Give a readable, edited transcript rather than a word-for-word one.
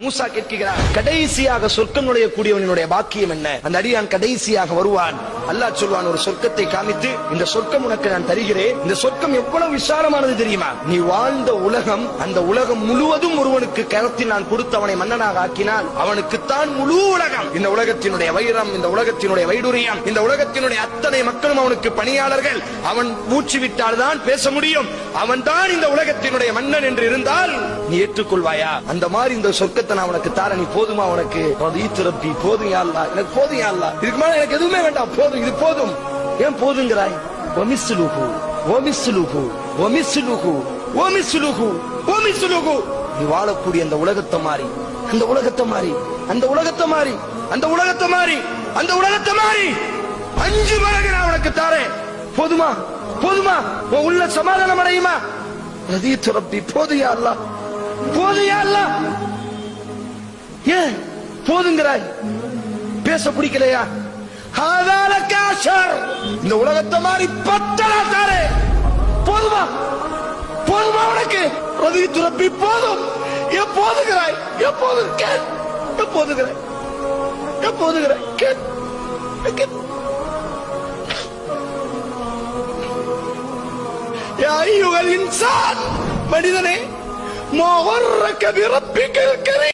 மூசா கேட்கிறார், கடைசியாக சொர்க்கம் நுழையக்கூடியவனுடைய பாக்கியம் என்ன? அந்த அடியான் கடைசியாக வருவான். அல்லாஹ் சொல்வான், ஒரு சொர்க்கத்தை காமித்து, இந்த சொர்க்கம் உனக்கு நான் தருகிறேன். இந்த சொர்க்கம் எவ்வளவு விசாலமானது தெரியுமா? நீ வாழ்ந்த உலகம், அந்த உலகம் முழுவதும் ஒருவனுக்கு கரத்தில் நான் கொடுத்து அவனை மன்னனாக ஆக்கினால் அவனுக்குத்தான் முழு உலகம். இந்த உலகத்தினுடைய வைரம், இந்த உலகத்தினுடைய வைடூரியம், இந்த உலகத்தினுடைய அத்தனை மக்களும் அவனுக்கு பணியாளர்கள். அவன் மூச்சு விட்டால் தான் பேச முடியும். அவன் தான் இந்த உலகத்தினுடைய மன்னன் என்று இருந்தால் நீ ஏற்றுக்கொள்வாயா? அந்த மாதிரி இந்த சொர்க்கத்தை நான் உனக்கு தார, நீ போதுமா? உனக்கு ரப்பி, போதும் யா அல்லாஹ், எனக்கு போதும் யா அல்லாஹ், இதுக்கு மேல எனக்கு எதுவுமே வேண்டாம், போதும், இது போதும். ஏன் போதுங்கிறாய்? வமிஸ்லுஹு வமிஸ்லுஹு வமிஸ்லுஹு வமிஸ்லுஹு வமிஸ்லுஹு. நீ வாழக்கூடிய அந்த உலகத்தை மாறி, அந்த உலகத்தை மாறி, அந்த உலகத்தை மாறி, அந்த உலகத்தை மாறி, அந்த உலகத்தை மாறி 5 மடங்கு நான் உனக்கு தாரேன். போதுமா? போதுமா? உன் உள்ள சமாதானம் அடையுமா? ரப்பி, போதும் யா அல்லாஹ், போதும் யா அல்லாஹ். ஏன் போதுங்கிறாய்? பேச பிடிக்கலையா? இந்த உலகத்தை மாதிரி 10 தாரே. போதுமா? போதுமா உனக்கு? ரப்பி, போதும். ஏன் போதுகிறாய்? எப்போது கேள், எப்போதுகிறாய், எப்போதுகிறாய் கேள். யா அய்யுஹல் இன்சான், மனிதனே, மா கர்ரக பிரப்பிக்கல் கரீம்.